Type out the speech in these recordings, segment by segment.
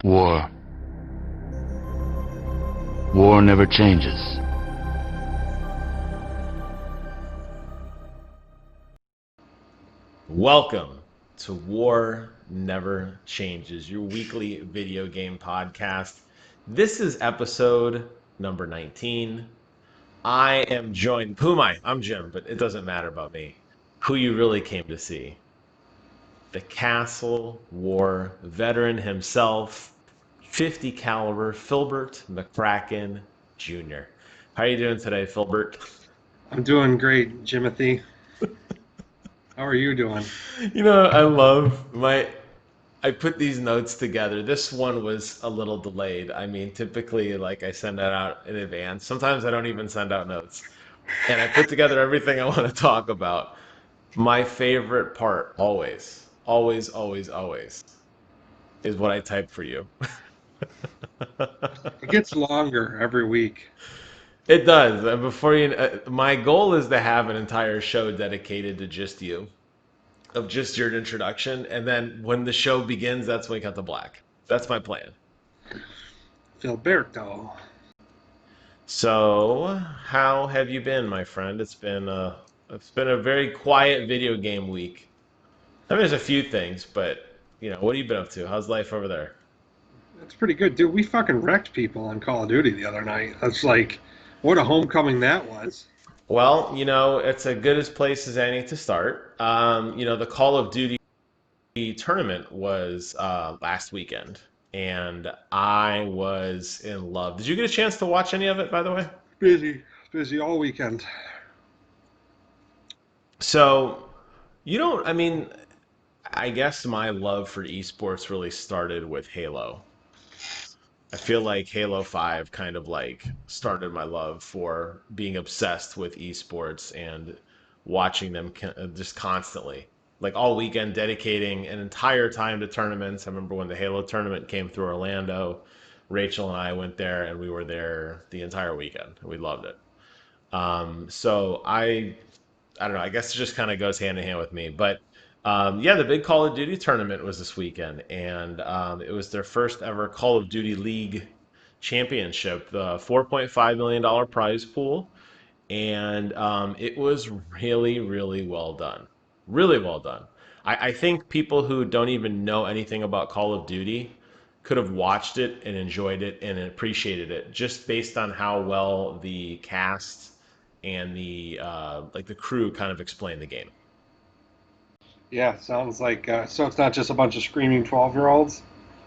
War. War never changes. Welcome to War Never Changes, your weekly video game podcast. This is episode number 19. I am joined. Who am I? I'm Jim, but it doesn't matter about me. Who you really came to see. The Castle War veteran himself, 50 caliber Filbert McCracken Jr. How are you doing today, Filbert? I'm doing great, Jimothy. How are you doing? I love I put these notes together. This one was a little delayed. I mean, typically, like I send that out in advance. Sometimes I don't even send out notes. And I put together everything I want to talk about. My favorite part, always, is what I type for you. It gets longer every week. It does. My goal is to have an entire show dedicated to just you, of just your introduction, and then when the show begins, that's when we cut to black. That's my plan. Filberto. So, how have you been, my friend? It's been a very quiet video game week. I mean, there's a few things, but what have you been up to? How's life over there? That's pretty good, dude. We fucking wrecked people on Call of Duty the other night. That's like, what a homecoming that was. Well, it's a good as place as any to start. The Call of Duty tournament was last weekend, and I was in love. Did you get a chance to watch any of it, by the way? Busy, busy all weekend. So, I mean, I guess my love for esports really started with Halo. I feel like Halo 5 kind of like started my love for being obsessed with esports and watching them just constantly. Like all weekend, dedicating an entire time to tournaments. I remember when the Halo tournament came through Orlando, Rachel and I went there and we were there the entire weekend. We loved it. So I don't know. I guess it just kind of goes hand in hand with me. But yeah, the big Call of Duty tournament was this weekend, and it was their first ever Call of Duty League championship, the $4.5 million prize pool, and it was really, really well done. Really well done. I think people who don't even know anything about Call of Duty could have watched it and enjoyed it and appreciated it just based on how well the cast and the crew kind of explained the game. Yeah, sounds like, so it's not just a bunch of screaming 12-year-olds.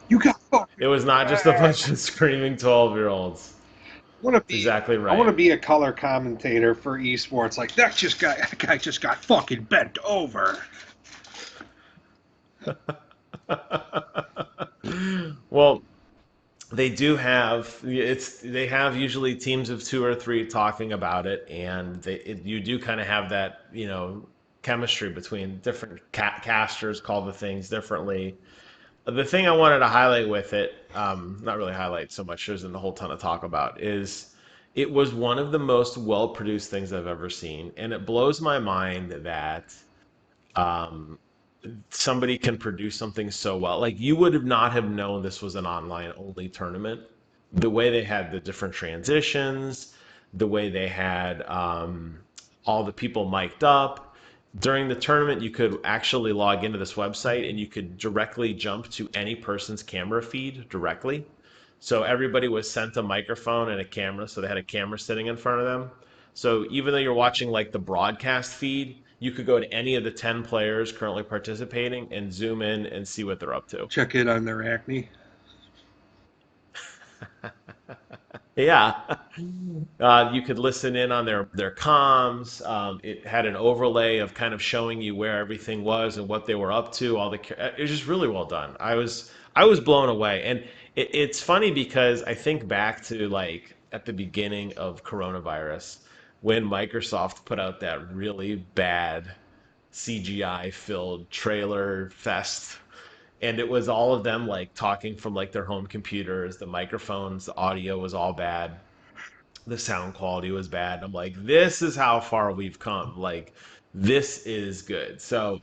You got It fucking was not just a wrecked. bunch of screaming 12-year-olds. Want to That's be exactly I want right. to be a color commentator for esports. Like that guy just got fucking bent over. Well, they have usually teams of two or three talking about it, and you do kind of have that chemistry between different casters call the things differently. The thing I wanted to highlight with it, not really highlight so much, there isn't a whole ton to talk about, is it was one of the most well produced things I've ever seen, and it blows my mind that um, somebody can produce something so well. Like you would have not have known this was an online only tournament. The way they had the different transitions, the way they had all the people mic'd up. During the tournament, you could actually log into this website and you could directly jump to any person's camera feed directly. So everybody was sent a microphone and a camera, so they had a camera sitting in front of them. So even though you're watching like the broadcast feed, you could go to any of the 10 players currently participating and zoom in and see what they're up to. Check in on their acne. Yeah. You could listen in on their comms. It had an overlay of kind of showing you where everything was and what they were up to. It was just really well done. I was blown away, and it's funny because I think back to like at the beginning of coronavirus when Microsoft put out that really bad CGI filled trailer fest, and it was all of them like talking from like their home computers. The microphones, the audio was all bad, the sound quality was bad. I'm like, this is how far we've come. Like, this is good. So,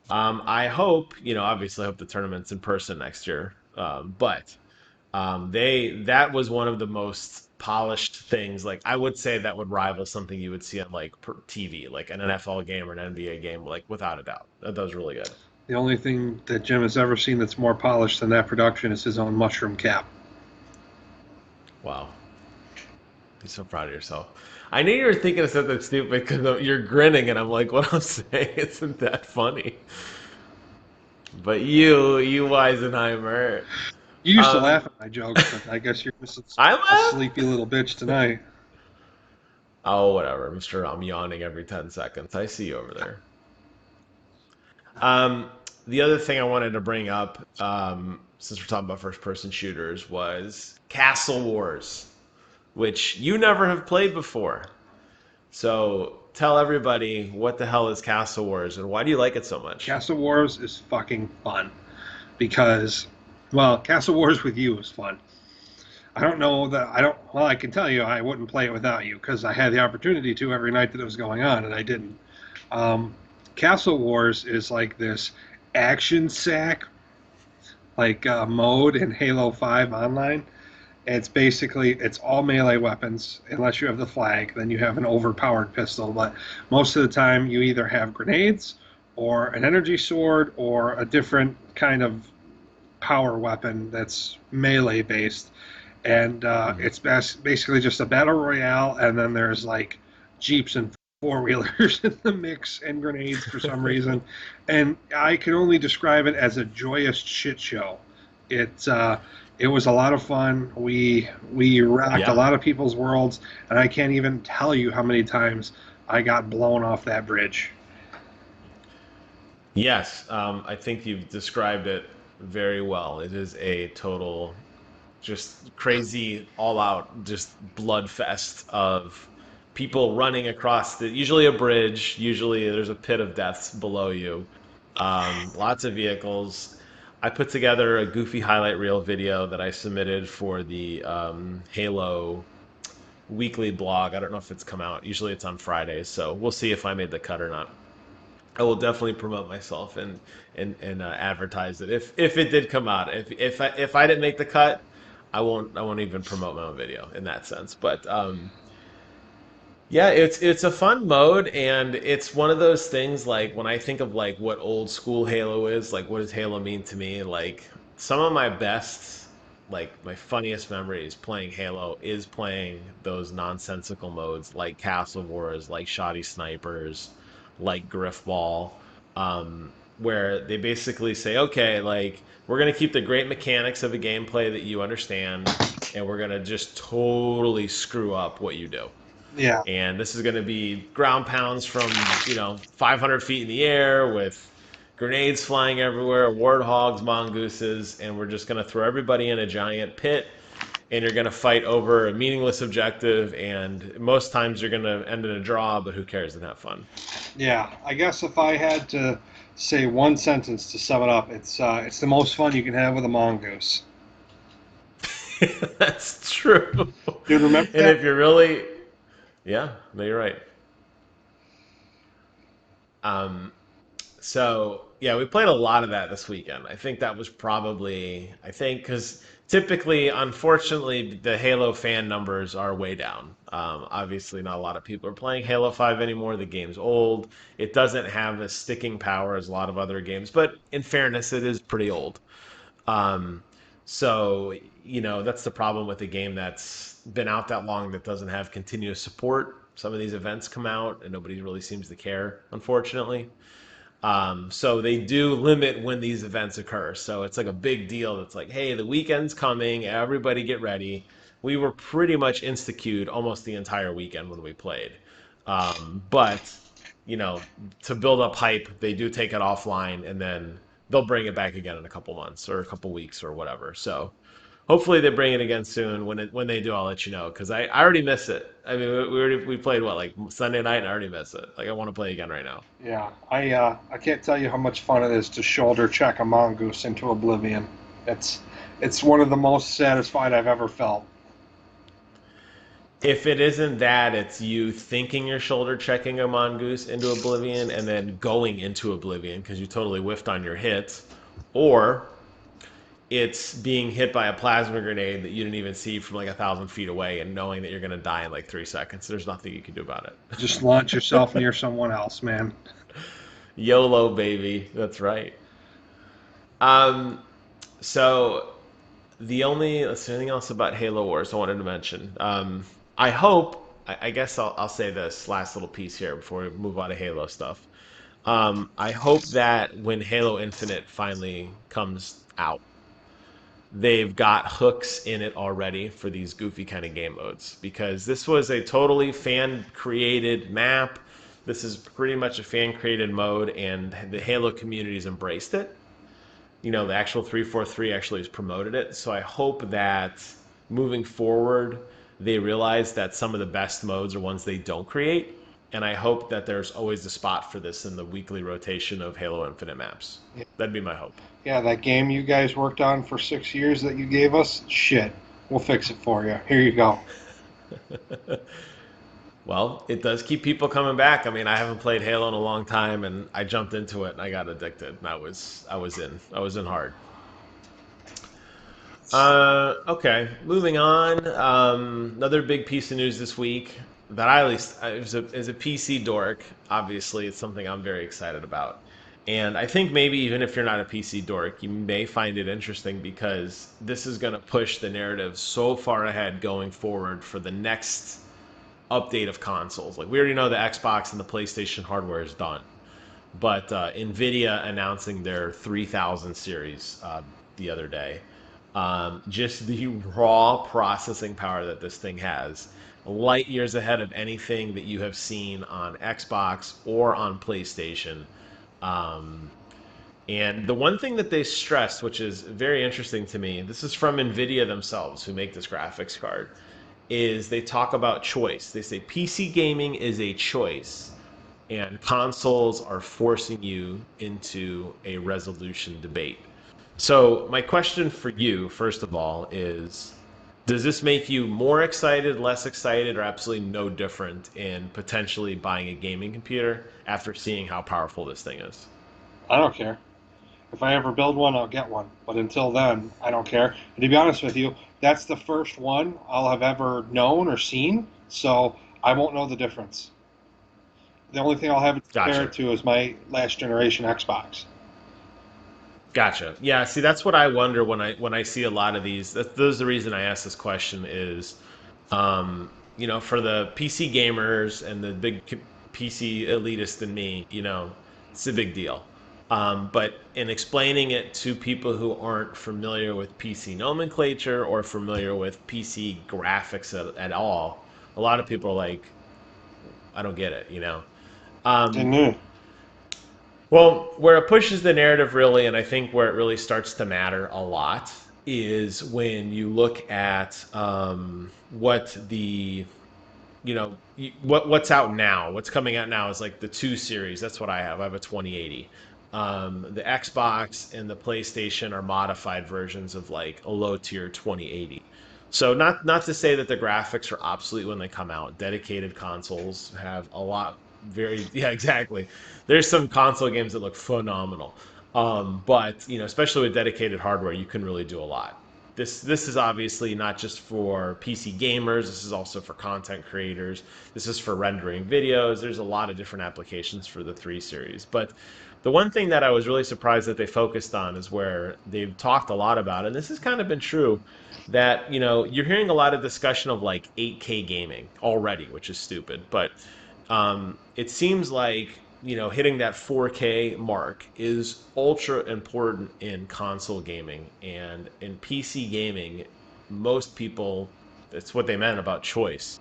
I hope, obviously, I hope the tournament's in person next year. But That was one of the most polished things. Like I would say that would rival something you would see on like TV, like an NFL game or an NBA game, like without a doubt. That was really good. The only thing that Jim has ever seen that's more polished than that production is his own mushroom cap. Wow. Be so proud of yourself. I knew you were thinking of something stupid because you're grinning, and I'm like, what I'm saying isn't that funny. But you Weisenheimer, You used to laugh um, at my jokes, but I guess you're just I a laugh. sleepy little bitch tonight. Oh, whatever. I'm sure I'm yawning every 10 seconds. I see you over there. Um, the other thing I wanted to bring up, since we're talking about first-person shooters, was Castle Wars, which you never have played before. So tell everybody what the hell is Castle Wars and why do you like it so much? Castle Wars is fucking fun because, well, Castle Wars with you is fun. I don't know that I don't. Well, I can tell you I wouldn't play it without you because I had the opportunity to every night that it was going on, and I didn't. Um, Castle Wars is like this action sack like mode in Halo 5 online. It's basically it's all melee weapons unless you have the flag, then you have an overpowered pistol. But most of the time, you either have grenades or an energy sword or a different kind of power weapon that's melee based, and Mhm. it's basically just a battle royale. And then there's like jeeps and four wheelers in the mix and grenades for some reason, and I can only describe it as a joyous shit show. It's it was a lot of fun. We rocked a Yeah. lot of people's worlds, and I can't even tell you how many times I got blown off that bridge. Yes, I think you've described it very well. It is a total, just crazy, all out, just blood fest of people running across usually a bridge. Usually there's a pit of deaths below you. Lots of vehicles. I put together a goofy highlight reel video that I submitted for the Halo weekly blog. I don't know if it's come out. Usually it's on Fridays, so we'll see if I made the cut or not. I will definitely promote myself and advertise it if it did come out. If I didn't make the cut, I won't even promote my own video in that sense. But yeah, it's a fun mode, and it's one of those things like when I think of like what old school Halo is, like what does Halo mean to me? Like some of my best, like my funniest memories playing Halo is playing those nonsensical modes like Castle Wars, like Shoddy Snipers, like Griffball, where they basically say, okay, like we're gonna keep the great mechanics of a gameplay that you understand, and we're gonna just totally screw up what you do. Yeah, And this is going to be ground pounds from 500 feet in the air with grenades flying everywhere, warthogs, mongooses, and we're just going to throw everybody in a giant pit. And you're going to fight over a meaningless objective, and most times you're going to end in a draw, but who cares and have fun. yeah. I guess if I had to say one sentence to sum it up, it's the most fun you can have with a mongoose. That's true. Dude, remember And that? if you're really, yeah, no, you're right. Um, So yeah, we played a lot of that this weekend. I think that was probably, I think, because typically, unfortunately, the Halo fan numbers are way down. Obviously, not a lot of people are playing Halo 5 anymore. The game's old. It doesn't have a sticking power as a lot of other games, but in fairness, it is pretty old. Um, so that's the problem with a game that's been out that long that doesn't have continuous support. Some of these events come out and nobody really seems to care, unfortunately. So they do limit when these events occur. So it's like a big deal. That's like, hey, the weekend's coming. Everybody get ready. We were pretty much insta-queued almost the entire weekend when we played. But, you know, to build up hype, they do take it offline and then they'll bring it back again in a couple months or a couple weeks or whatever. So hopefully they bring it again soon. When they do, I'll let you know because I already miss it. I mean, we played what like Sunday night and I already miss it. Like I want to play again right now. Yeah, I can't tell you how much fun it is to shoulder check a mongoose into oblivion. It's it's one of the most satisfied I've ever felt. If it isn't that, it's you thinking you're shoulder checking a mongoose into oblivion and then going into oblivion because you totally whiffed on your hits, or it's being hit by a plasma grenade that you didn't even see from like 1,000 feet away, and knowing that you're going to die in like 3 seconds. There's nothing you can do about it. Just launch yourself near someone else, man. YOLO, baby. That's right. Um, so let's see, anything else about Halo Wars I wanted to mention. I hope, I guess I'll say this last little piece here before we move on to Halo stuff. I hope that when Halo Infinite finally comes out, they've got hooks in it already for these goofy kind of game modes, because this was a totally fan created map. This is pretty much a fan created mode, and the Halo community's embraced it. The actual 343 actually has promoted it. So I hope that moving forward, they realize that some of the best modes are ones they don't create. And I hope that there's always a spot for this in the weekly rotation of Halo Infinite maps. That'd be my hope. Yeah, that game you guys worked on for 6 years that you gave us, shit, we'll fix it for you. Here you go. Well, it does keep people coming back. I mean, I haven't played Halo in a long time, and I jumped into it and I got addicted. And I was in hard. Okay, moving on. Another big piece of news this week that I at least as a PC dork, obviously it's something I'm very excited about. And I think maybe even if you're not a PC dork, you may find it interesting, because this is going to push the narrative so far ahead going forward for the next update of consoles. Like, we already know the Xbox and the PlayStation hardware is done, but NVIDIA announcing their 3000 series the other day. Just the raw processing power that this thing has, light years ahead of anything that you have seen on Xbox or on PlayStation. Um, and the one thing that they stressed, which is very interesting to me, this is from NVIDIA themselves, who make this graphics card, is they talk about choice. They say PC gaming is a choice, and consoles are forcing you into a resolution debate. So, my question for you, first of all, is, does this make you more excited, less excited, or absolutely no different in potentially buying a gaming computer after seeing how powerful this thing is? I don't care. If I ever build one, I'll get one. But until then, I don't care. And to be honest with you, that's the first one I'll have ever known or seen, so I won't know the difference. The only thing I'll have to compare Gotcha. it to is my last generation Xbox. Gotcha. Yeah, see, that's what I wonder when I see a lot of these. Those the reason I ask this question is, for the PC gamers and the big PC elitist in me, it's a big deal. But in explaining it to people who aren't familiar with PC nomenclature or familiar with PC graphics at all, a lot of people are like, I don't get it. Um, And well, where it pushes the narrative really, and I think where it really starts to matter a lot, is when you look at what the what's out now. What's coming out now is like the 2 series. That's what I have. I have a 2080. The Xbox and the PlayStation are modified versions of like a low tier 2080. So not to say that the graphics are obsolete when they come out. Dedicated consoles have a lot, very, yeah, exactly. There's some console games that look phenomenal. But especially with dedicated hardware, you can really do a lot. This is obviously not just for PC gamers. This is also for content creators. This is for rendering videos. There's a lot of different applications for the 3 series. But the one thing that I was really surprised that they focused on is where they've talked a lot about, and this has kind of been true, that you're hearing a lot of discussion of like 8K gaming already, which is stupid. But it seems like hitting that 4K mark is ultra important in console gaming, and in PC gaming. Most people, that's what they meant about choice.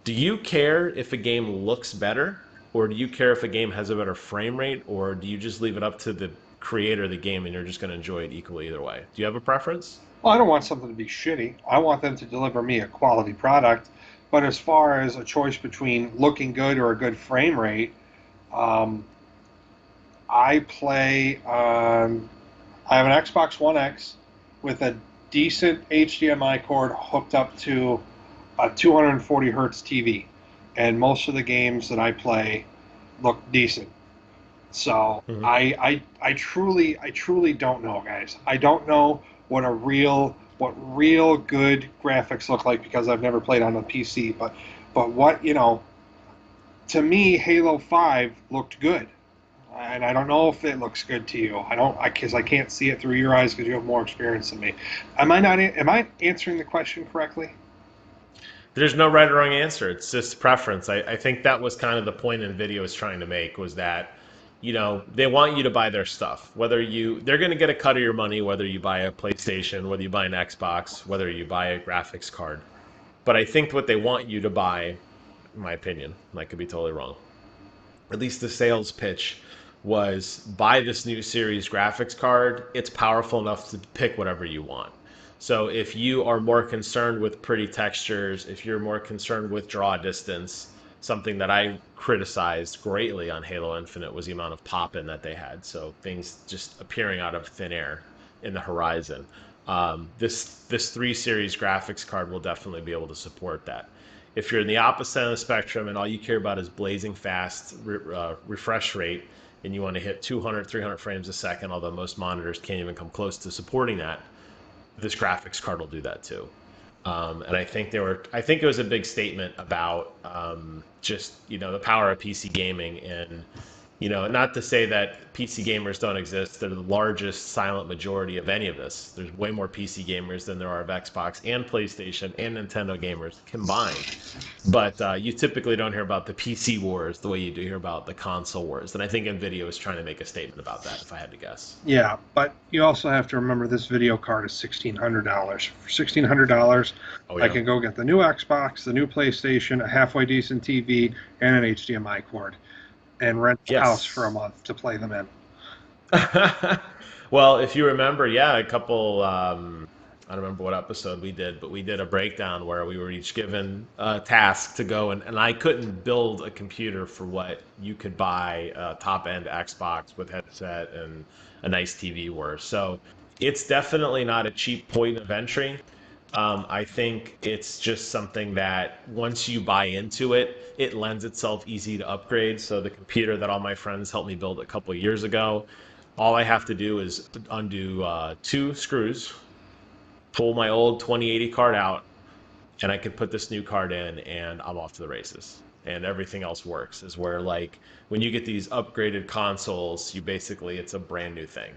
Do you care if a game looks better, or do you care if a game has a better frame rate, or do you just leave it up to the creator of the game and you're just going to enjoy it equally either way? Do you have a preference? well, I don't want something to be shitty. I want them to deliver me a quality product. But as far as a choice between looking good or a good frame rate, um, I play on. I have an Xbox One X with a decent HDMI cord hooked up to a 240 hertz TV, and most of the games that I play look decent. So Hmm. I truly don't know, guys. I don't know what real good graphics look like, because I've never played on a PC, but what, to me, Halo 5 looked good. And I don't know if it looks good to you. Because I can't see it through your eyes because you have more experience than me. Am I answering the question correctly? There's no right or wrong answer. It's just preference. I think that was kind of the point NVIDIA was trying to make, was that, they want you to buy their stuff. They're going to get a cut of your money, whether you buy a PlayStation, whether you buy an Xbox, whether you buy a graphics card. But I think what they want you to buy, in my opinion, and I could be totally wrong, at least the sales pitch was, buy this new series graphics card. It's powerful enough to pick whatever you want. So if you are more concerned with pretty textures, if you're more concerned with draw distance, something that I criticized greatly on Halo Infinite was the amount of pop-in that they had. So things just appearing out of thin air in the horizon. This 3 series graphics card will definitely be able to support that. If you're in the opposite end of the spectrum and all you care about is blazing fast refresh rate, and you want to hit 200, 300 frames a second, although most monitors can't even come close to supporting that, this graphics card will do that too. And I think it was a big statement about just, the power of PC gaming. And, not to say that PC gamers don't exist. They're the largest silent majority of any of this. There's way more PC gamers than there are of Xbox and PlayStation and Nintendo gamers combined. But you typically don't hear about the PC wars the way you do hear about the console wars. And I think NVIDIA was trying to make a statement about that, if I had to guess. Yeah, but you also have to remember this video card is $1,600. For $1,600, Oh, yeah. I can go get the new Xbox, the new PlayStation, a halfway decent TV, and an HDMI cord, and rent the house for a month to play them in. Well, if you remember, a couple, I don't remember what episode we did, but we did a breakdown where we were each given a task to go, and I couldn't build a computer for what you could buy a top-end Xbox with headset and a nice TV were. So it's definitely not a cheap point of entry. I think it's just something that once you buy into it, it lends itself easy to upgrade. So the computer that all my friends helped me build a couple of years ago, all I have to do is undo 2 screws, pull my old 2080 card out, and I could put this new card in, and I'm off to the races. And everything else works. Is where, like, when you get these upgraded consoles, it's a brand new thing.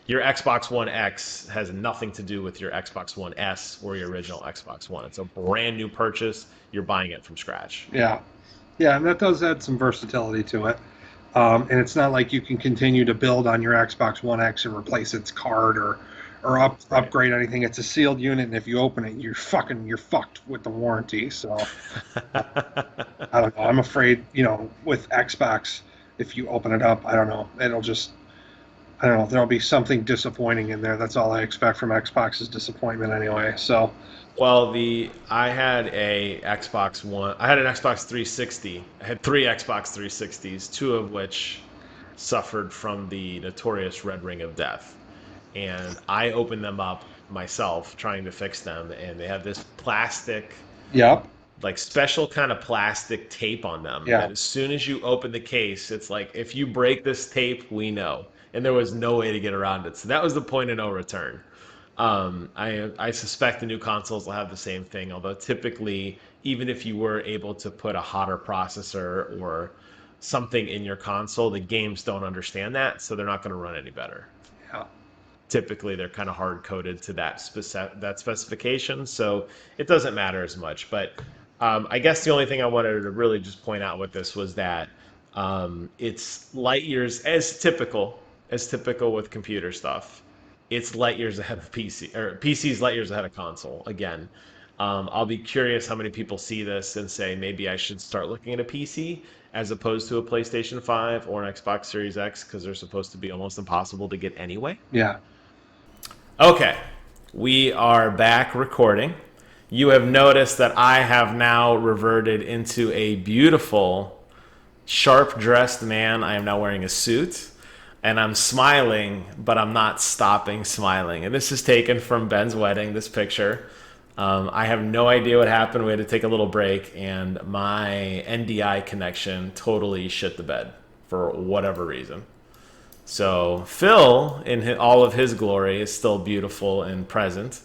Your Xbox One X has nothing to do with your Xbox One S or your original Xbox One. It's a brand new purchase. You're buying it from scratch. Yeah, and that does add some versatility to it. And it's not like you can continue to build on your Xbox One X and replace its card or upgrade anything. It's a sealed unit, and if you open it, you're fucked with the warranty. So I don't know. I'm afraid, with Xbox, if you open it up, I don't know. I don't know. There'll be something disappointing in there. That's all I expect from Xbox is disappointment anyway. So. Well, I had an Xbox 360. I had 3 Xbox 360s, 2 of which suffered from the notorious red ring of death. And I opened them up myself trying to fix them, and they have this plastic, like special kind of plastic tape on them. Yeah. That as soon as you open the case, it's like, if you break this tape, we know. And there was no way to get around it. So that was the point of no return. I suspect the new consoles will have the same thing, although typically, even if you were able to put a hotter processor or something in your console, the games don't understand that, so they're not going to run any better. Yeah. Typically, they're kind of hard-coded to that specification, so it doesn't matter as much. But I guess the only thing I wanted to really just point out with this was that it's light years, as typical with computer stuff. It's light years ahead of PC, or PC's light years ahead of console. Again, I'll be curious how many people see this and say, maybe I should start looking at a PC as opposed to a PlayStation 5 or an Xbox Series X, because they're supposed to be almost impossible to get anyway. Yeah. Okay, we are back recording. You have noticed that I have now reverted into a beautiful, sharp-dressed man. I am now wearing a suit. And I'm smiling, but I'm not stopping smiling. And this is taken from Ben's wedding, this picture. I have no idea what happened. We had to take a little break, and my NDI connection totally shit the bed for whatever reason. So Phil, in all of his glory, is still beautiful and present.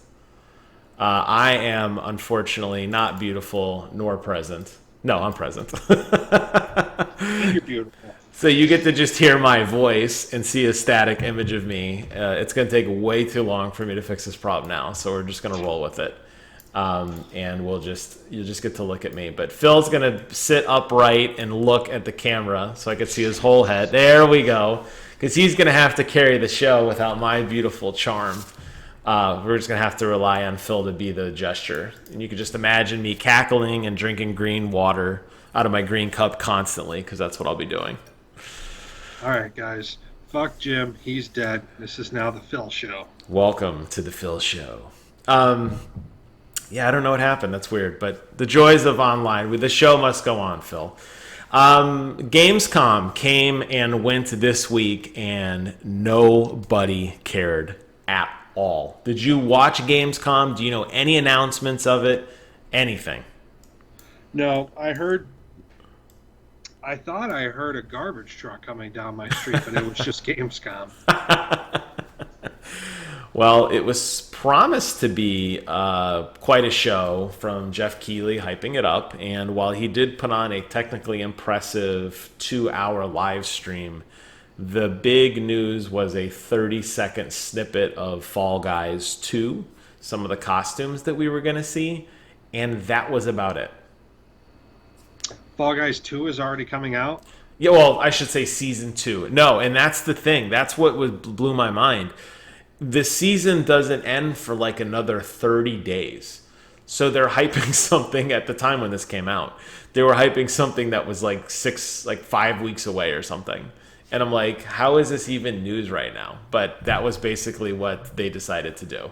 I am unfortunately not beautiful nor present. No, I'm present. You're beautiful. So you get to just hear my voice and see a static image of me. It's going to take way too long for me to fix this problem now, so we're just going to roll with it. And you'll just get to look at me. But Phil's going to sit upright and look at the camera so I can see his whole head. There we go. Because he's going to have to carry the show without my beautiful charm. We're just going to have to rely on Phil to be the gesture. And you can just imagine me cackling and drinking green water out of my green cup constantly, because that's what I'll be doing. All right, guys. Fuck Jim. He's dead. This is now the Phil Show. Welcome to the Phil Show. Yeah, I don't know what happened. That's weird. But the joys of online. The show must go on, Phil. GamesCom came and went this week, and nobody cared at all. Did you watch Gamescom? Do you know any announcements of it? Anything? No, I thought I heard a garbage truck coming down my street, but it was just Gamescom. Well, it was promised to be quite a show from Jeff Keighley hyping it up. And while he did put on a technically impressive 2-hour live stream, the big news was a 30-second snippet of Fall Guys 2, some of the costumes that we were going to see, and that was about it. Fall Guys 2 is already coming out? Yeah, well, I should say Season 2. No, and that's the thing. That's what blew my mind. The season doesn't end for like another 30 days. So they're hyping something at the time when this came out. They were hyping something that was like 5 weeks away or something. And I'm like, how is this even news right now? But that was basically what they decided to do.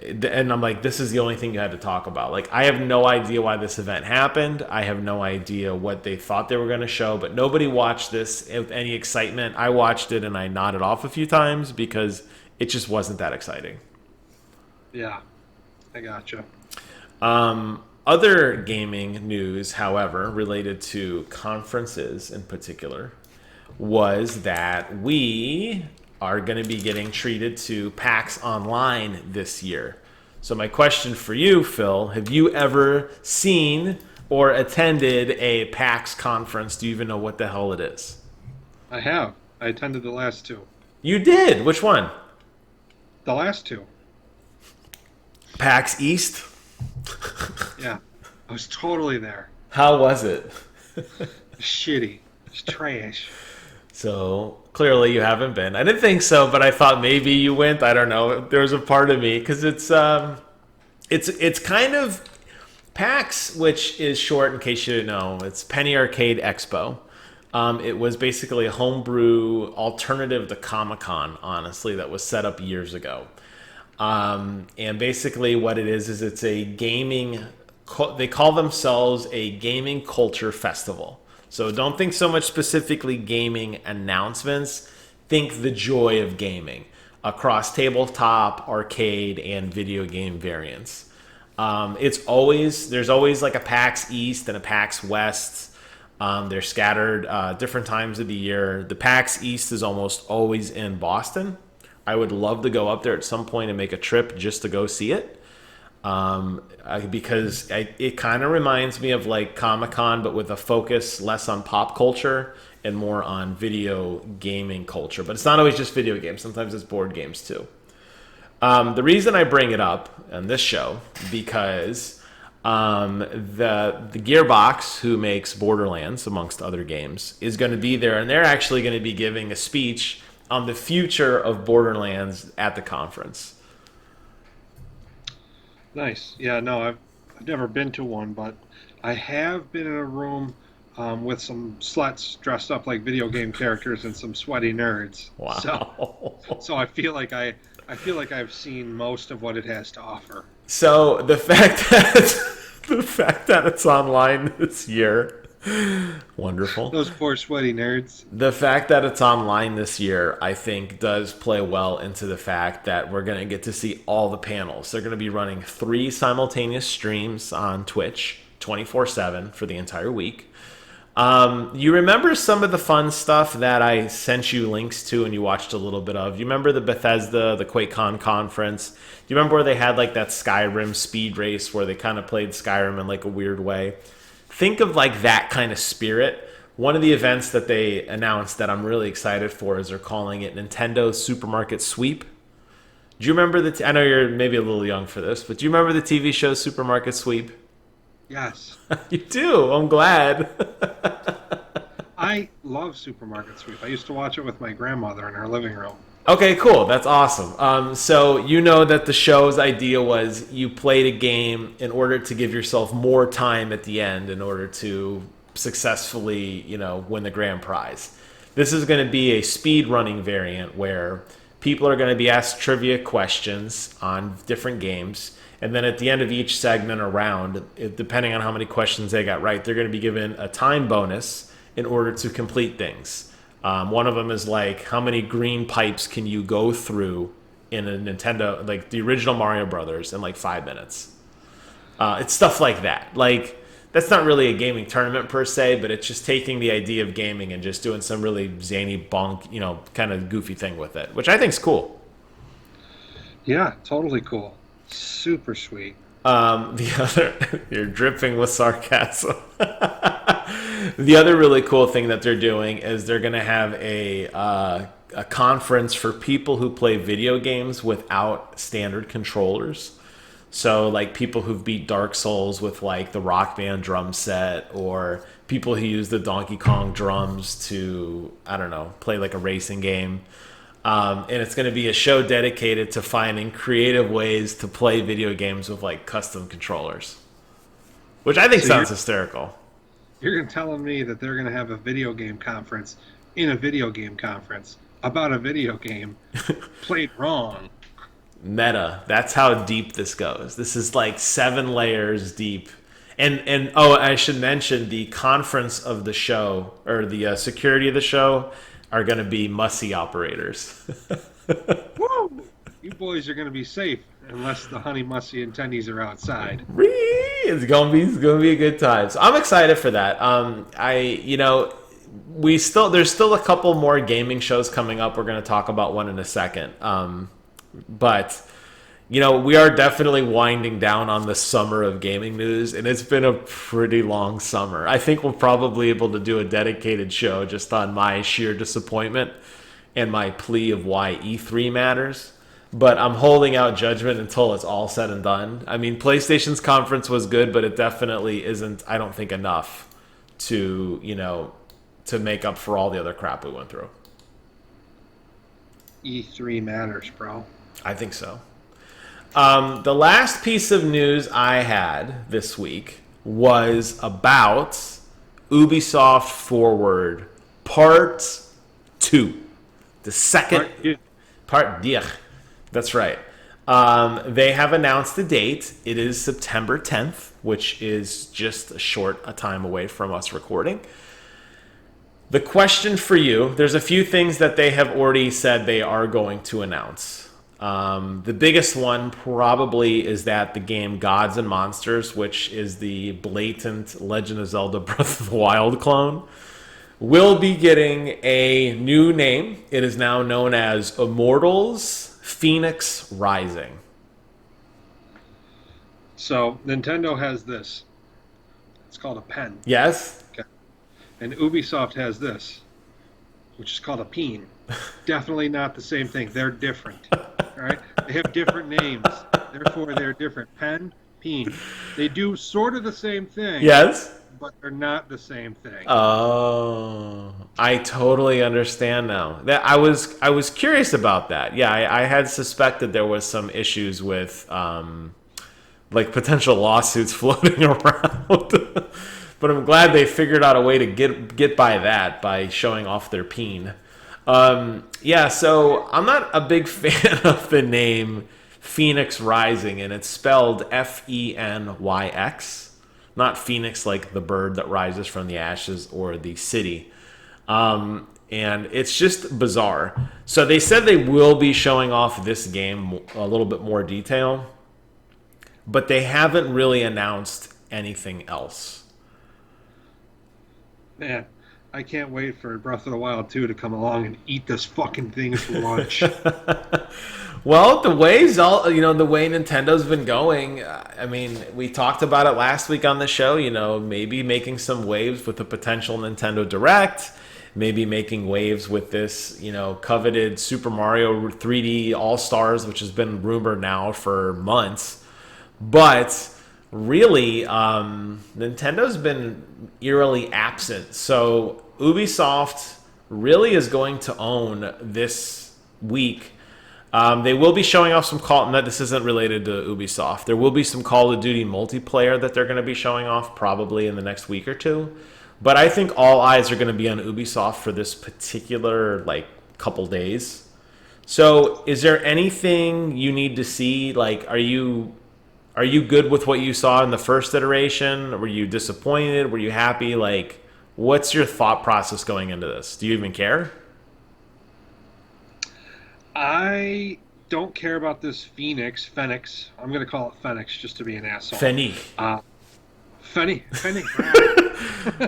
And I'm like, this is the only thing you had to talk about. Like, I have no idea why this event happened. I have no idea what they thought they were going to show, but nobody watched this with any excitement. I watched it and I nodded off a few times because it just wasn't that exciting. Yeah, I gotcha. Other gaming news, however, related to conferences in particular, was that we are going to be getting treated to PAX Online this year. So my question for you, Phil, have you ever seen or attended a PAX conference? Do you even know what the hell it is? I have. I attended the last two. You did? Which one? The last two. PAX East? Yeah. I was totally there. How was it? Shitty. It's trash. So clearly you haven't been. I didn't think so, but I thought maybe you went. I don't know. There was a part of me because it's kind of PAX, which is short in case you didn't know. It's Penny Arcade Expo. It was basically a homebrew alternative to Comic-Con, honestly, that was set up years ago. And basically what it is it's a gaming. They call themselves a gaming culture festival. So don't think so much specifically gaming announcements. Think the joy of gaming across tabletop, arcade, and video game variants. There's always like a PAX East and a PAX West. They're scattered different times of the year. The PAX East is almost always in Boston. I would love to go up there at some point and make a trip just to go see it. Because it kind of reminds me of like Comic-Con, but with a focus less on pop culture and more on video gaming culture. But it's not always just video games. Sometimes it's board games too. The reason I bring it up on this show, because the Gearbox, who makes Borderlands, amongst other games, is going to be there. And they're actually going to be giving a speech on the future of Borderlands at the conference. Nice. Yeah, no, I've never been to one, but I have been in a room with some sluts dressed up like video game characters and some sweaty nerds. Wow. So I feel like I've seen most of what it has to offer. So the fact that it's online this year, wonderful. Those poor sweaty nerds. The fact that it's online this year, I think, does play well into the fact that we're going to get to see all the panels. They're going to be running 3 simultaneous streams on Twitch, 24/7 for the entire week. You remember some of the fun stuff that I sent you links to and you watched a little bit of? You remember the Bethesda, the QuakeCon conference? Do you remember where they had like that Skyrim speed race where they kind of played Skyrim in like a weird way? Think of like that kind of spirit. One of the events that they announced that I'm really excited for is they're calling it Nintendo Supermarket Sweep. Do you remember I know you're maybe a little young for this, but do you remember the TV show Supermarket Sweep? Yes. You do. I'm glad. I love Supermarket Sweep. I used to watch it with my grandmother in her living room. Okay, cool. That's awesome. So you know that the show's idea was you played a game in order to give yourself more time at the end in order to successfully, win the grand prize. This is going to be a speed running variant where people are going to be asked trivia questions on different games. And then at the end of each segment or round, depending on how many questions they got right, they're going to be given a time bonus in order to complete things. One of them is like, how many green pipes can you go through in a Nintendo, like the original Mario Brothers, in like 5 minutes? It's stuff like that. Like, that's not really a gaming tournament per se, but it's just taking the idea of gaming and just doing some really zany bonk, kind of goofy thing with it, which I think's cool. Yeah, totally cool. Super sweet. You're dripping with sarcasm. The other really cool thing that they're doing is they're going to have a conference for people who play video games without standard controllers. So like people who've beat Dark Souls with like the Rock Band drum set, or people who use the Donkey Kong drums to, I don't know, play like a racing game. And it's going to be a show dedicated to finding creative ways to play video games with like custom controllers, which I think sounds hysterical. You're telling me that they're going to have a video game conference in a video game conference about a video game played wrong. Meta. That's how deep this goes. This is like 7 layers deep. And oh, I should mention the conference of the show, or the security of the show, are going to be MUSSY operators. Woo! You boys are going to be safe unless the honey mussy and tendies are outside. It's gonna be a good time. So I'm excited for that. There's still a couple more gaming shows coming up. We're going to talk about one in a second. But we are definitely winding down on the summer of gaming news, and it's been a pretty long summer. I think we'll probably be able to do a dedicated show just on my sheer disappointment and my plea of why E3 matters. But I'm holding out judgment until it's all said and done. I mean, PlayStation's conference was good, but it definitely isn't, I don't think, enough to make up for all the other crap we went through. E3 matters, bro. I think so. The last piece of news I had this week was about Ubisoft Forward Part 2. The second part. Yeah, that's right. They have announced the date. It is September 10th, which is just a time away from us recording. The question for you, there's a few things that they have already said they are going to announce. The biggest one probably is that the game Gods and Monsters, which is the blatant Legend of Zelda Breath of the Wild clone, will be getting a new name. It is now known as Immortals Phoenix Rising. So Nintendo has this. It's called a pen. Yes? Okay. And Ubisoft has this, which is called a peen. Definitely not the same thing. They're different. All right? They have different names. Therefore, they're different. Pen, peen. They do sort of the same thing. Yes? But they're not the same thing. Oh, I totally understand now. That I was curious about that. Yeah, I had suspected there was some issues with like potential lawsuits floating around. But I'm glad they figured out a way to get by that by showing off their peen. Yeah, so I'm not a big fan of the name Phoenix Rising, and it's spelled Fenyx. Not Phoenix like the bird that rises from the ashes or the city. And it's just bizarre. So they said they will be showing off this game a little bit more detail, but they haven't really announced anything else. Man, I can't wait for Breath of the Wild 2 to come along and eat this fucking thing for lunch. Well, the way Nintendo's been going, I mean, we talked about it last week on the show, maybe making some waves with a potential Nintendo Direct, maybe making waves with this, coveted Super Mario 3D All-Stars, which has been rumored now for months. But really, Nintendo's been eerily absent. So Ubisoft really is going to own this week. They will be showing off some Call. No, this isn't related to Ubisoft. There will be some Call of Duty multiplayer that they're going to be showing off probably in the next week or two. But I think all eyes are going to be on Ubisoft for this particular couple days. So, is there anything you need to see? Are you good with what you saw in the first iteration? Were you disappointed? Were you happy? What's your thought process going into this? Do you even care? I don't care about this Phoenix. I'm going to call it Phoenix just to be an asshole. Fenny. Fenny.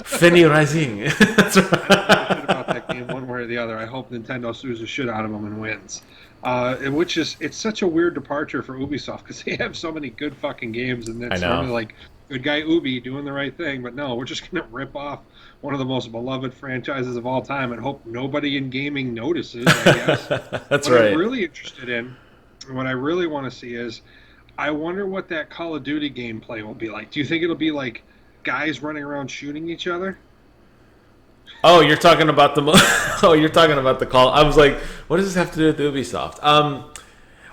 Fenny Rising. That's right. I don't give a shit about that game one way or the other. I hope Nintendo sues the shit out of them and wins. It's such a weird departure for Ubisoft because they have so many good fucking games, and it's normally like good guy Ubi doing the right thing. But no, we're just gonna rip off one of the most beloved franchises of all time and hope nobody in gaming notices. I guess. That's what right. I'm really interested in, and what I really want to see is, I wonder what that Call of Duty gameplay will be like. Do you think it'll be like guys running around shooting each other? Oh, you're talking about the call. I was like, what does this have to do with Ubisoft?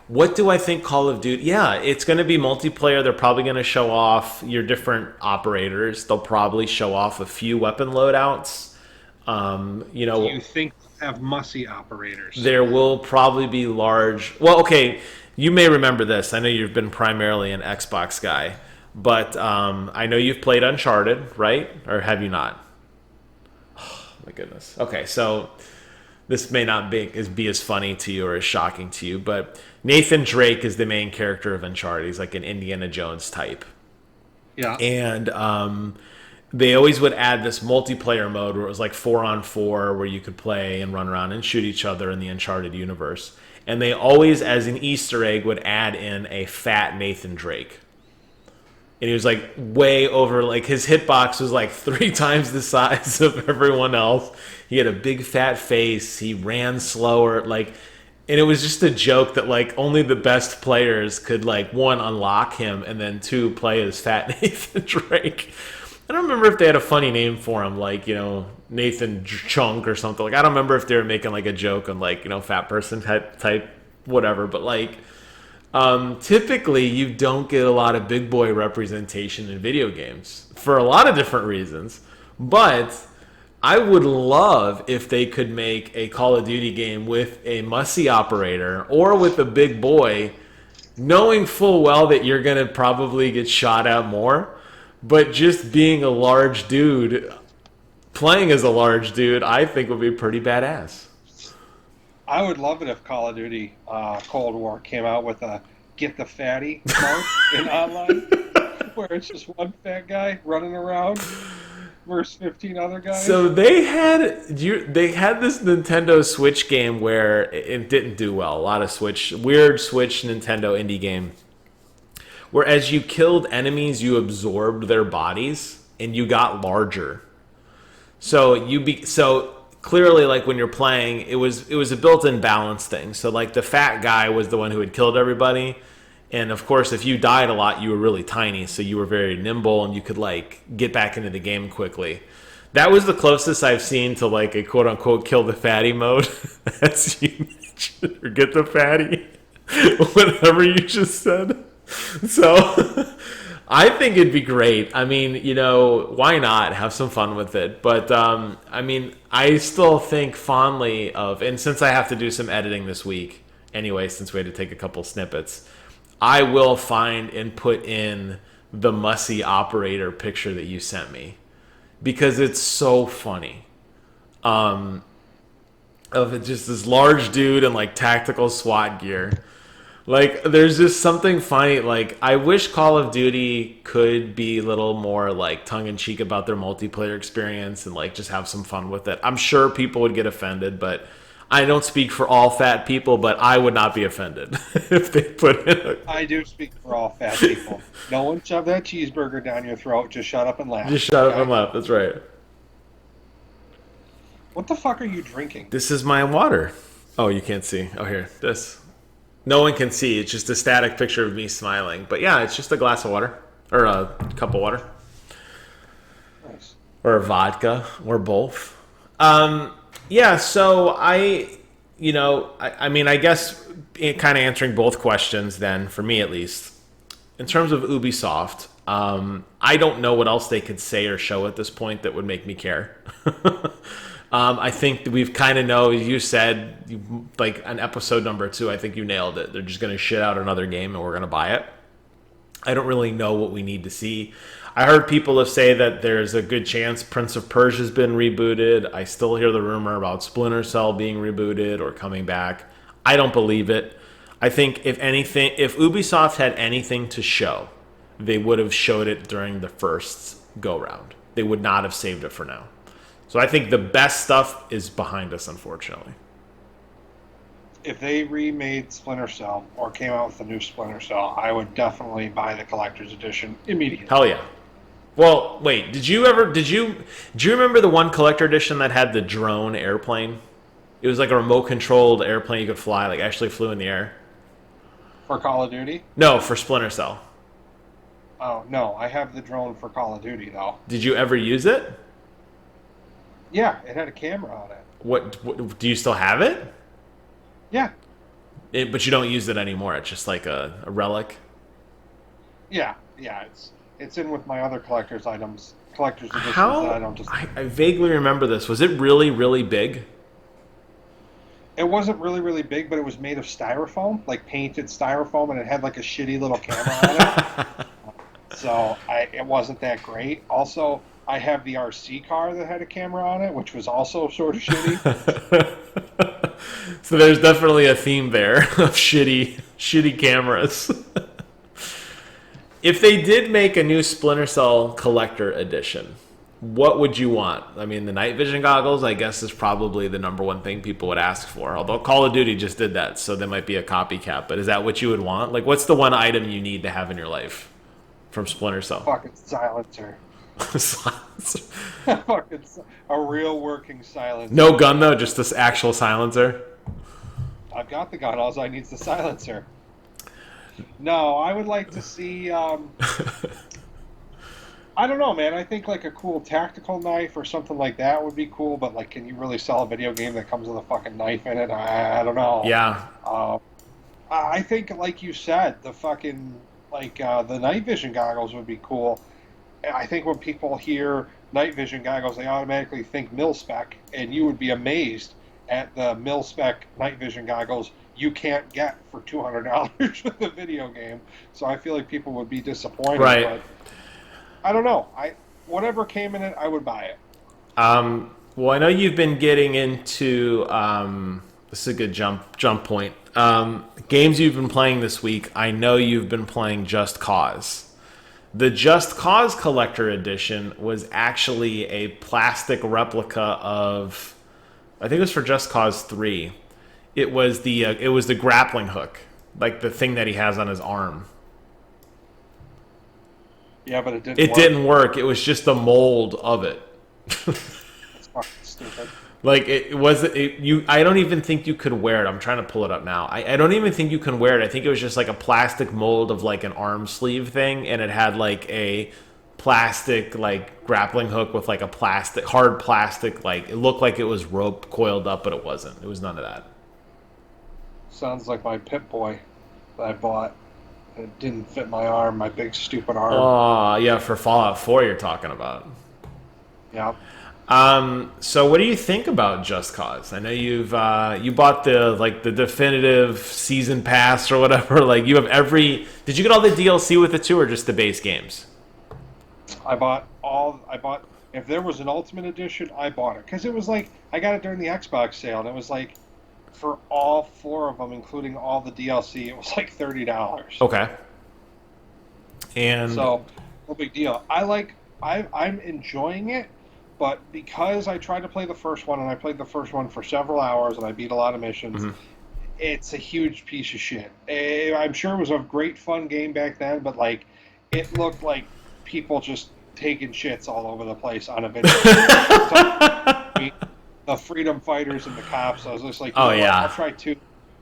What do I think Call of Duty? Yeah, it's going to be multiplayer. They're probably going to show off your different operators. They'll probably show off a few weapon loadouts. Do you think they'll have MUSSY operators? There will probably be large. Well, okay, you may remember this. I know you've been primarily an Xbox guy, but I know you've played Uncharted, right? Or have you not? My goodness. Okay, so this may not be as funny to you or as shocking to you, but Nathan Drake is the main character of Uncharted. He's like an Indiana Jones type. Yeah. And they always would add this multiplayer mode where it was like 4-on-4 where you could play and run around and shoot each other in the Uncharted universe. And they always, as an Easter egg, would add in a fat Nathan Drake. And he was like way over, like his hitbox was like 3 times the size of everyone else. He had a big fat face. He ran slower. And it was just a joke that only the best players could 1, unlock him, and then 2, play as fat Nathan Drake. I don't remember if they had a funny name for him, Nathan Chunk or something. I don't remember if they were making a joke on fat person type whatever, but typically, you don't get a lot of big boy representation in video games for a lot of different reasons. But I would love if they could make a Call of Duty game with a MUSSY operator or with a big boy, knowing full well that you're going to probably get shot at more. But just being a large dude, playing as a large dude, I think would be pretty badass. I would love it if Call of Duty Cold War came out with a Get the Fatty mode in online, where it's just one fat guy running around versus 15 other guys. So they had this Nintendo Switch game where it didn't do well. A lot of weird Switch Nintendo indie game, where as you killed enemies, you absorbed their bodies and you got larger. So clearly, when you're playing, it was a built-in balance thing. So the fat guy was the one who had killed everybody, and of course, if you died a lot, you were really tiny, so you were very nimble and you could get back into the game quickly. That was the closest I've seen to a quote-unquote kill the fatty mode, as you mentioned, or get the fatty, whatever you just said. So. I think it'd be great. I mean, why not have some fun with it? But, I still think fondly of, and since I have to do some editing this week, anyway, since we had to take a couple snippets, I will find and put in the MUSSY operator picture that you sent me. Because it's so funny. Of just this large dude in tactical SWAT gear. Like, there's just something funny. Like, I wish Call of Duty could be a little more, like, tongue-in-cheek about their multiplayer experience and, like, just have some fun with it. I'm sure people would get offended, but I don't speak for all fat people, but I would not be offended if they put in a... I do speak for all fat people. No one shove that cheeseburger down your throat. Just shut up and laugh. Just shut up and laugh. That's right. What the fuck are you drinking? This is my water. Oh, you can't see. Oh, here. This. No one can see. It's just a static picture of me smiling. But yeah, it's just a glass of water. Or a cup of water. Nice. Or a vodka. Or both. Yeah, so I mean, I guess kind of answering both questions then, for me at least. In terms of Ubisoft, I don't know what else they could say or show at this point that would make me care. I think that we've kind of know, you said, like, on episode number 2, I think you nailed it. They're just going to shit out another game and we're going to buy it. I don't really know what we need to see. I heard people say that there's a good chance Prince of Persia's been rebooted. I still hear the rumor about Splinter Cell being rebooted or coming back. I don't believe it. I think, if anything, if Ubisoft had anything to show, they would have showed it during the first go-round. They would not have saved it for now. So I think the best stuff is behind us, unfortunately. If they remade Splinter Cell or came out with a new Splinter Cell, I would definitely buy the collector's edition immediately. Hell yeah. Well, wait, do you remember the one collector edition that had the drone airplane? It was like a remote controlled airplane you could fly, like actually flew in the air. For Call of Duty? No, for Splinter Cell. Oh, no, I have the drone for Call of Duty, though. Did you ever use it? Yeah, it had a camera on it. What do you still have it? Yeah. But you don't use it anymore. It's just like a relic. Yeah, it's in with my other collector's editions that I don't just... I vaguely remember this. Was it really, really big? It wasn't really, really big, but it was made of styrofoam, like painted styrofoam, and it had like a shitty little camera on it. So it wasn't that great. Also, I have the RC car that had a camera on it, which was also sort of shitty. So there's definitely a theme there of shitty cameras. If they did make a new Splinter Cell collector edition, what would you want? I mean, the night vision goggles, I guess, is probably the number one thing people would ask for. Although Call of Duty just did that, so there might be a copycat. But is that what you would want? Like, what's the one item you need to have in your life from Splinter Cell? Fucking silencer. Silencer. Fucking a real working silencer. No gun, though? Just this actual silencer? I've got the gun. All I need is the silencer. No, I would like to see... I don't know, man. I think like a cool tactical knife or something like that would be cool, but like, can you really sell a video game that comes with a fucking knife in it? I don't know. Yeah. I think, like you said, the fucking, like, the night vision goggles would be cool. I think when people hear night vision goggles, they automatically think mil-spec, and you would be amazed at the mil-spec night vision goggles you can't get for $200 with a video game. So I feel like people would be disappointed. Right. But I don't know. Whatever came in it, I would buy it. Well, I know you've been getting into this is a good jump point. Games you've been playing this week. I know you've been playing Just Cause. The Just Cause Collector Edition was actually a plastic replica of, I think it was for Just Cause 3. It was the grappling hook, like the thing that he has on his arm. Yeah, but it didn't work. It didn't work. It was just the mold of it. It's fucking stupid. Like, I don't even think you could wear it. I'm trying to pull it up now. I don't even think you can wear it. I think it was just like a plastic mold of like an arm sleeve thing, and it had like a plastic like grappling hook with like a hard plastic, like it looked like it was rope coiled up, but it wasn't. It was none of that. Sounds like my Pip-Boy that I bought. It didn't fit my arm, my big stupid arm. Oh, yeah, for Fallout 4 you're talking about. Yeah. So what do you think about Just Cause? I know you bought the definitive season pass or whatever. Like, you have did you get all the DLC with it too, or just the base games? I bought if there was an Ultimate Edition, I bought it. Because it was like, I got it during the Xbox sale, and it was like for all 4 of them, including all the DLC, it was like $30. Okay. And So, no big deal. I'm enjoying it, but because I tried to play the first one, and I played the first one for several hours, and I beat a lot of missions, it's a huge piece of shit. I'm sure it was a great fun game back then, but like, it looked like people just taking shits all over the place on a video. The freedom fighters and the cops. I was just like, I'll try 2.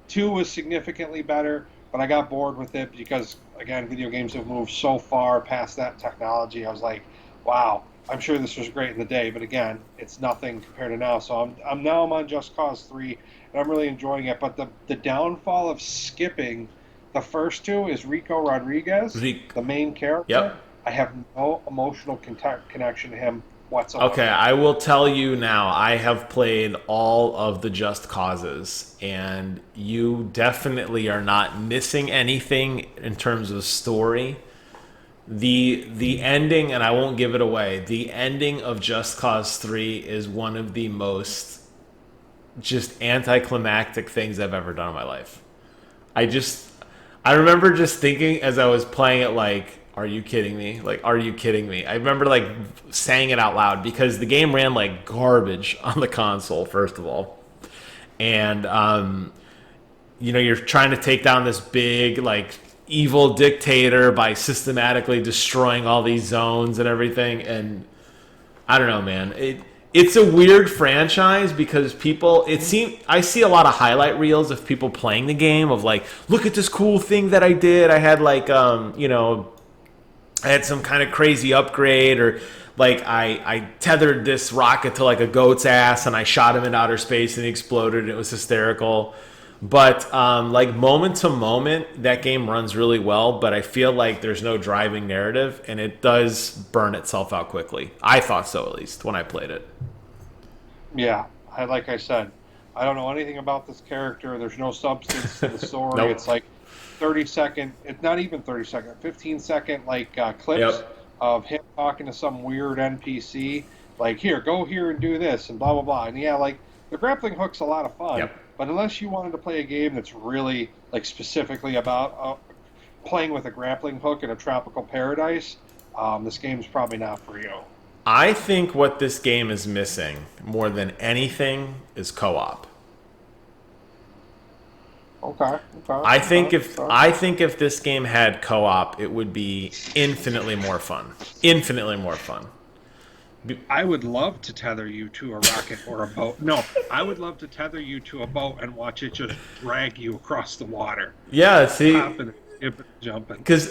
2 was significantly better, but I got bored with it because, again, video games have moved so far past that technology. I was like, wow, I'm sure this was great in the day, but again, it's nothing compared to now. So I'm on Just Cause 3, and I'm really enjoying it. But the downfall of skipping the first 2 is Rico Rodriguez, the main character. Yep. I have no emotional connection to him whatsoever. Okay, I will tell you now, I have played all of the Just Causes, and you definitely are not missing anything in terms of story. The ending, and I won't give it away, the ending of Just Cause 3 is one of the most just anticlimactic things I've ever done in my life. I remember just thinking as I was playing it, like, are you kidding me? Like, are you kidding me? I remember, like, saying it out loud because the game ran like garbage on the console, first of all. And, you're trying to take down this big, like, evil dictator by systematically destroying all these zones and everything. And I don't know, man. It's a weird franchise because I see a lot of highlight reels of people playing the game of like, look at this cool thing that I did. I had like, I had some kind of crazy upgrade, or like I tethered this rocket to like a goat's ass and I shot him in outer space and he exploded and it was hysterical. But like moment to moment, that game runs really well, but I feel like there's no driving narrative and it does burn itself out quickly. I thought so, at least, when I played it. Yeah, like I said, I don't know anything about this character. There's no substance to the story. Nope. It's like 30-second, it's not even 30-second, 15-second like clips of him talking to some weird NPC, like, here, go here and do this, and blah, blah, blah. And yeah, like, the grappling hook's a lot of fun, but unless you wanted to play a game that's really, like, specifically about playing with a grappling hook in a tropical paradise, this game's probably not for you. I think what this game is missing more than anything is co-op. Okay. I think if this game had co-op, it would be infinitely more fun. Infinitely more fun. I would love to tether you to a rocket or a boat. No, I would love to tether you to a boat and watch it just drag you across the water. Yeah, see, hopping, jumping. Because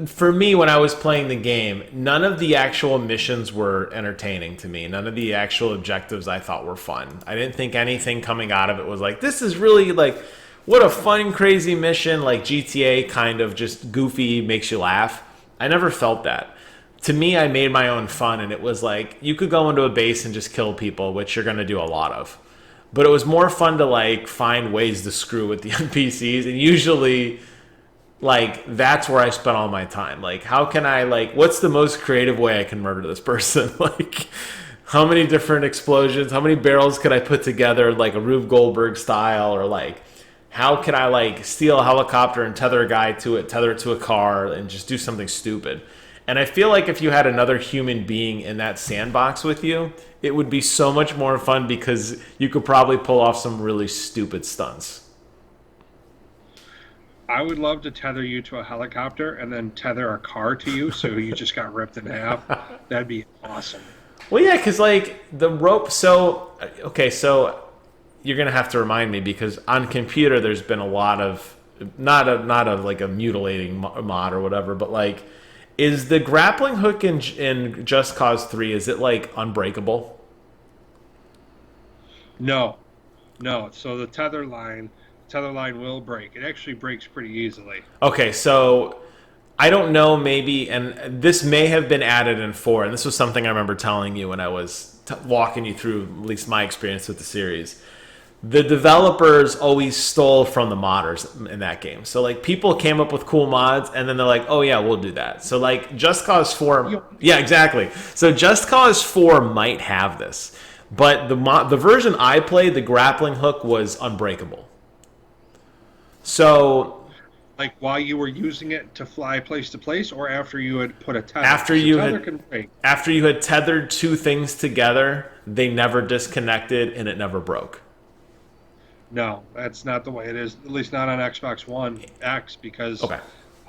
for me, when I was playing the game, none of the actual missions were entertaining to me. None of the actual objectives I thought were fun. I didn't think anything coming out of it was like, this is really like, what a fun, crazy mission, like GTA kind of just goofy, makes you laugh. I never felt that. To me, I made my own fun, and it was like, you could go into a base and just kill people, which you're going to do a lot of. But it was more fun to, like, find ways to screw with the NPCs, and usually, like, that's where I spent all my time. Like, how can I, like, what's the most creative way I can murder this person? Like, how many different explosions, how many barrels could I put together, like a Rube Goldberg style, or, like, how can I, like, steal a helicopter and tether a guy to it, tether it to a car, and just do something stupid? And I feel like if you had another human being in that sandbox with you, it would be so much more fun because you could probably pull off some really stupid stunts. I would love to tether you to a helicopter and then tether a car to you so you just got ripped in half. That'd be awesome. Well, yeah, because, like, the rope... So you're going to have to remind me because on computer there's been a lot of... Not like a mutilating mod or whatever, but, like... Is the grappling hook in Just Cause 3, is it, like, unbreakable? No. So the tether line will break. It actually breaks pretty easily. Okay, so I don't know, maybe, and this may have been added in 4, and this was something I remember telling you when I was walking you through at least my experience with the series. The developers always stole from the modders in that game. So, like, people came up with cool mods, and then they're like, oh, yeah, we'll do that. So, like, Just Cause 4... Yeah, exactly. So, Just Cause 4 might have this. But the version I played, the grappling hook was unbreakable. So Like while you were using it to fly place to place, or after you had put a tether? after 'Cause the you tether had can break. after you had tethered two things together, they never disconnected and it never broke. No, that's not the way it is. At least not on Xbox One X, because Okay.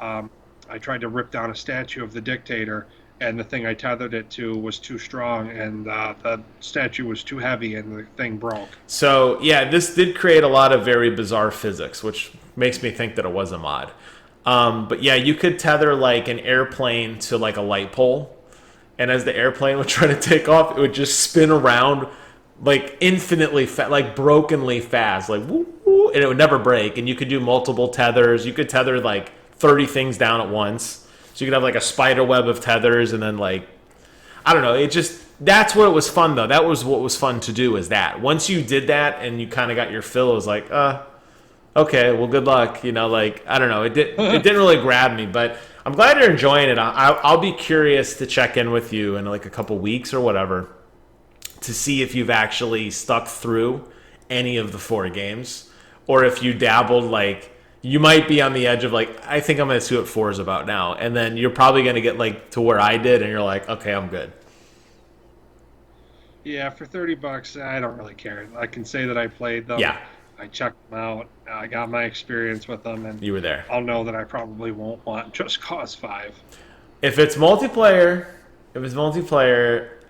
I tried to rip down a statue of the dictator, and the thing I tethered it to was too strong, and the statue was too heavy, and the thing broke. So yeah, this did create a lot of very bizarre physics, which makes me think that it was a mod. But yeah, you could tether like an airplane to like a light pole, and as the airplane would try to take off, it would just spin around like infinitely like brokenly fast, like woo, woo, and it would never break. And you could do multiple tethers. You could tether like 30 things down at once. So you could have like a spider web of tethers, and then like I don't know. It just that's what it was fun though. That was what was fun to do. Is that once you did that and you kind of got your fill, it was like okay, well, good luck. You know, like I don't know. It didn't really grab me, but I'm glad you're enjoying it. I'll be curious to check in with you in like a couple weeks or whatever to see if you've actually stuck through any of the 4 games, or if you dabbled. Like you might be on the edge of like I think I'm gonna see what 4 is about now, and then you're probably gonna get like to where I did, and you're like, okay, I'm good. Yeah, for $30, I don't really care. I can say that I played them. Yeah. I checked them out. I got my experience with them, and You were there. I'll know that I probably won't want Just Cause 5. If it's multiplayer,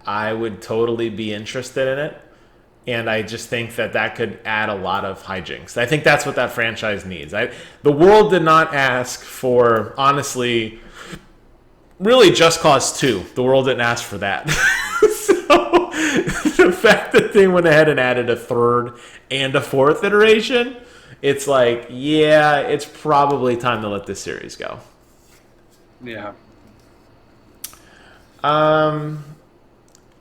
I would totally be interested in it. And I just think that could add a lot of hijinks. I think that's what that franchise needs. The world did not ask for, honestly, really Just Cause 2. The world didn't ask for that. So the fact that they went ahead and added a 3rd and a 4th iteration, it's like, yeah, it's probably time to let this series go. Yeah.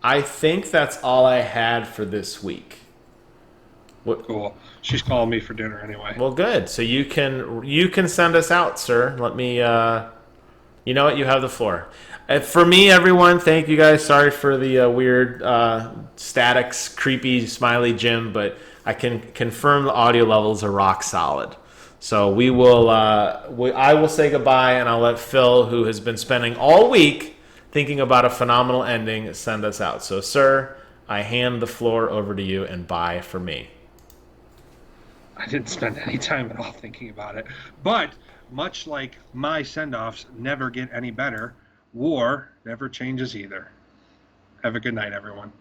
I think that's all I had for this week. Cool. She's calling me for dinner anyway. Well, good. So you can send us out, sir. Let me. You know what? You have the floor. For me, everyone, thank you guys. Sorry for the weird statics, creepy, smiley Jim, but I can confirm the audio levels are rock solid. So we will. I will say goodbye, and I'll let Phil, who has been spending all week thinking about a phenomenal ending, send us out. So, sir, I hand the floor over to you, and bye for me. I didn't spend any time at all thinking about it. But much like my send-offs never get any better, war never changes either. Have a good night, everyone.